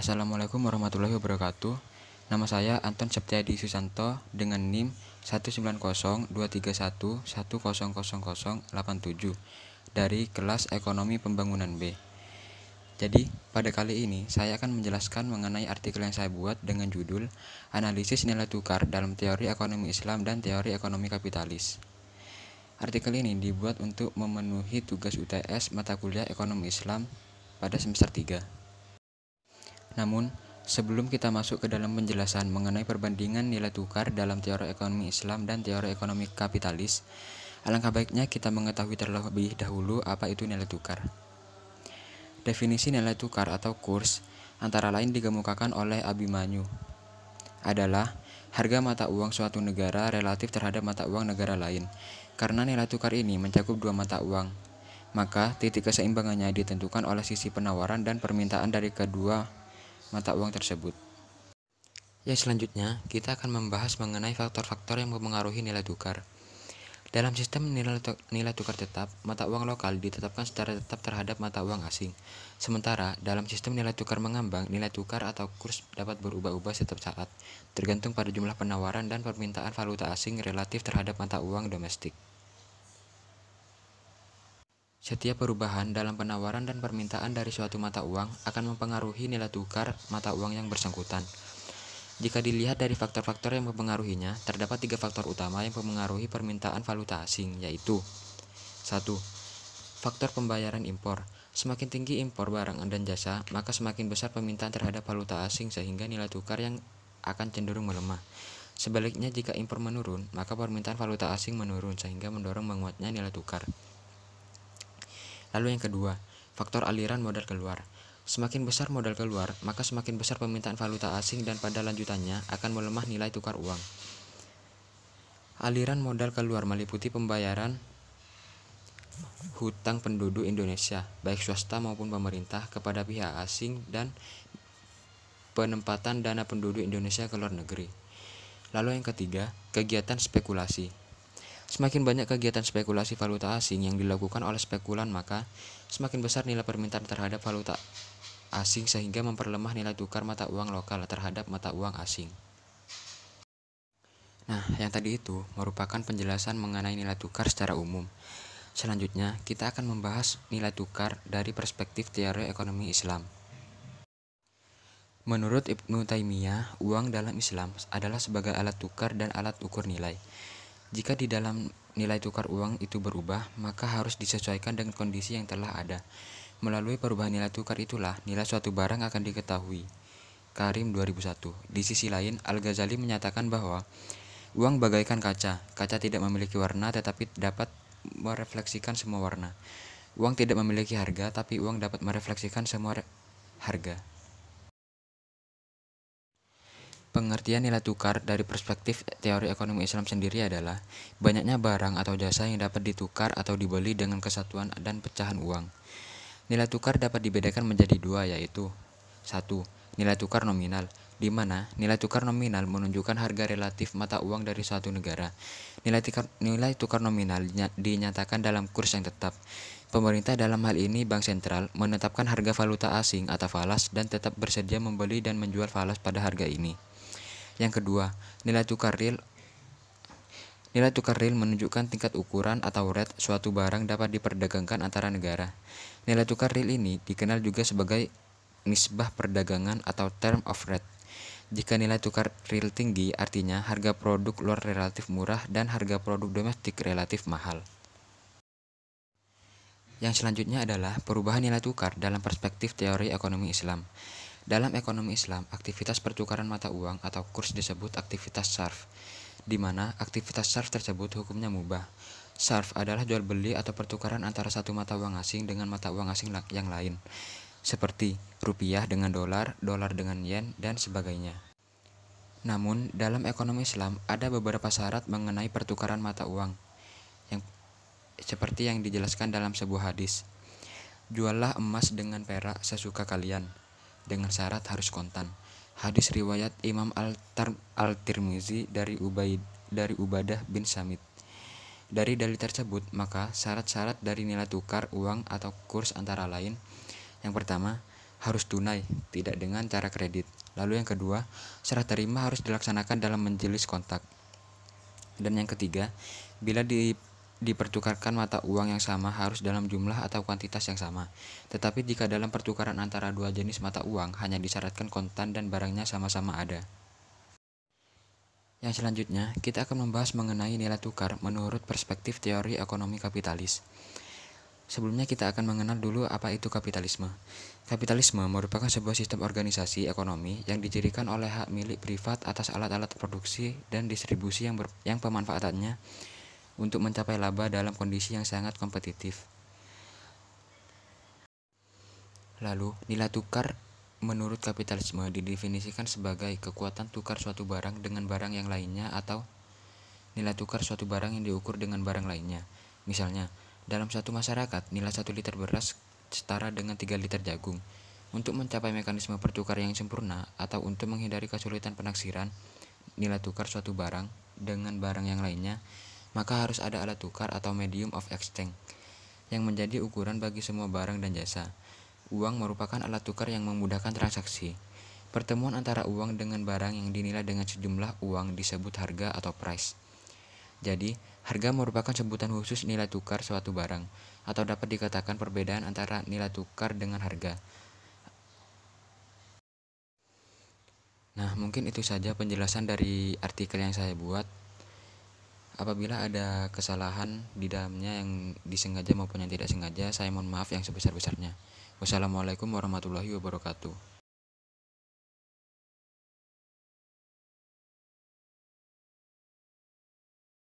Assalamualaikum warahmatullahi wabarakatuh. Nama saya Anton Septiadi Susanto dengan NIM 190231100100087 dari kelas Ekonomi Pembangunan B. Jadi, pada kali ini saya akan menjelaskan mengenai artikel yang saya buat dengan judul Analisis Nilai Tukar dalam Teori Ekonomi Islam dan Teori Ekonomi Kapitalis. Artikel ini dibuat untuk memenuhi tugas UTS mata kuliah Ekonomi Islam pada semester 3. Namun, sebelum kita masuk ke dalam penjelasan mengenai perbandingan nilai tukar dalam teori ekonomi Islam dan teori ekonomi kapitalis, alangkah baiknya kita mengetahui terlebih dahulu apa itu nilai tukar. Definisi nilai tukar atau kurs antara lain dikemukakan oleh Abimanyu adalah harga mata uang suatu negara relatif terhadap mata uang negara lain. Karena nilai tukar ini mencakup dua mata uang, maka titik keseimbangannya ditentukan oleh sisi penawaran dan permintaan dari kedua mata uang tersebut. Yang selanjutnya, kita akan membahas mengenai faktor-faktor yang mempengaruhi nilai tukar. Dalam sistem nilai tukar tetap, mata uang lokal ditetapkan secara tetap terhadap mata uang asing. Sementara, dalam sistem nilai tukar mengambang, nilai tukar atau kurs dapat berubah-ubah setiap saat, tergantung pada jumlah penawaran dan permintaan valuta asing relatif terhadap mata uang domestik. Setiap perubahan dalam penawaran dan permintaan dari suatu mata uang akan mempengaruhi nilai tukar mata uang yang bersangkutan. Jika dilihat dari faktor-faktor yang mempengaruhinya, terdapat 3 faktor utama yang mempengaruhi permintaan valuta asing, yaitu 1. Faktor pembayaran impor. Semakin tinggi impor barang dan jasa, maka semakin besar permintaan terhadap valuta asing sehingga nilai tukar yang akan cenderung melemah. Sebaliknya, jika impor menurun, maka permintaan valuta asing menurun sehingga mendorong menguatnya nilai tukar. Lalu yang kedua, faktor aliran modal keluar. Semakin besar modal keluar, maka semakin besar permintaan valuta asing dan pada lanjutannya akan melemah nilai tukar uang. Aliran modal keluar meliputi pembayaran hutang penduduk Indonesia, baik swasta maupun pemerintah, kepada pihak asing dan penempatan dana penduduk Indonesia ke luar negeri. Lalu yang ketiga, kegiatan spekulasi. Semakin banyak kegiatan spekulasi valuta asing yang dilakukan oleh spekulan, maka semakin besar nilai permintaan terhadap valuta asing sehingga memperlemah nilai tukar mata uang lokal terhadap mata uang asing. Nah, yang tadi itu merupakan penjelasan mengenai nilai tukar secara umum. Selanjutnya, kita akan membahas nilai tukar dari perspektif teori ekonomi Islam. Menurut Ibnu Taimiyah, uang dalam Islam adalah sebagai alat tukar dan alat ukur nilai. Jika di dalam nilai tukar uang itu berubah, maka harus disesuaikan dengan kondisi yang telah ada. Melalui perubahan nilai tukar itulah nilai suatu barang akan diketahui. Karim 2001. Di sisi lain, Al-Ghazali menyatakan bahwa uang bagaikan kaca. Kaca tidak memiliki warna tetapi dapat merefleksikan semua warna. Uang tidak memiliki harga tapi uang dapat merefleksikan semua harga. Pengertian nilai tukar dari perspektif teori ekonomi Islam sendiri adalah banyaknya barang atau jasa yang dapat ditukar atau dibeli dengan kesatuan dan pecahan uang. Nilai tukar dapat dibedakan menjadi dua, yaitu 1. Nilai tukar nominal, di mana nilai tukar nominal menunjukkan harga relatif mata uang dari suatu negara. Nilai tukar nominal dinyatakan dalam kurs yang tetap. Pemerintah dalam hal ini Bank Sentral menetapkan harga valuta asing atau falas dan tetap bersedia membeli dan menjual falas pada harga ini. Yang kedua, nilai tukar real. Nilai tukar real menunjukkan tingkat ukuran atau rate suatu barang dapat diperdagangkan antara negara. Nilai tukar real ini dikenal juga sebagai nisbah perdagangan atau term of rate. Jika nilai tukar real tinggi, artinya harga produk luar relatif murah dan harga produk domestik relatif mahal. Yang selanjutnya adalah perubahan nilai tukar dalam perspektif teori ekonomi Islam. Dalam ekonomi Islam, aktivitas pertukaran mata uang atau kurs disebut aktivitas sarf, di mana aktivitas sarf tersebut hukumnya mubah. Sarf adalah jual beli atau pertukaran antara satu mata uang asing dengan mata uang asing yang lain, seperti rupiah dengan dolar, dolar dengan yen, dan sebagainya. Namun, dalam ekonomi Islam ada beberapa syarat mengenai pertukaran mata uang, seperti yang dijelaskan dalam sebuah hadis. Juallah emas dengan perak sesuka kalian, dengan syarat harus kontan. Hadis riwayat Imam Al-Tirmizi dari Ubadah bin Samit. Dari dalil tersebut, maka syarat-syarat dari nilai tukar uang atau kurs antara lain: yang pertama, harus tunai, tidak dengan cara kredit. Lalu yang kedua, serah terima harus dilaksanakan dalam majelis kontak. Dan yang ketiga, bila dipertukarkan mata uang yang sama harus dalam jumlah atau kuantitas yang sama. Tetapi jika dalam pertukaran antara dua jenis mata uang hanya disyaratkan kontan dan barangnya sama-sama ada. Yang selanjutnya, kita akan membahas mengenai nilai tukar menurut perspektif teori ekonomi kapitalis. Sebelumnya kita akan mengenal dulu apa itu kapitalisme. Kapitalisme merupakan sebuah sistem organisasi ekonomi yang didirikan oleh hak milik privat atas alat-alat produksi dan distribusi yang pemanfaatannya untuk mencapai laba dalam kondisi yang sangat kompetitif. Lalu, nilai tukar menurut kapitalisme didefinisikan sebagai kekuatan tukar suatu barang dengan barang yang lainnya atau nilai tukar suatu barang yang diukur dengan barang lainnya. Misalnya, dalam satu masyarakat, nilai 1 liter beras setara dengan 3 liter jagung. Untuk mencapai mekanisme pertukaran yang sempurna atau untuk menghindari kesulitan penaksiran nilai tukar suatu barang dengan barang yang lainnya, maka harus ada alat tukar atau medium of exchange yang menjadi ukuran bagi semua barang dan jasa. Uang merupakan alat tukar yang memudahkan transaksi. Pertemuan antara uang dengan barang yang dinilai dengan sejumlah uang disebut harga atau price. Jadi, harga merupakan sebutan khusus nilai tukar suatu barang, atau dapat dikatakan perbedaan antara nilai tukar dengan harga. Nah, mungkin itu saja penjelasan dari artikel yang saya buat. Apabila ada kesalahan di dalamnya yang disengaja maupun yang tidak sengaja, saya mohon maaf yang sebesar-besarnya. Wassalamualaikum warahmatullahi wabarakatuh.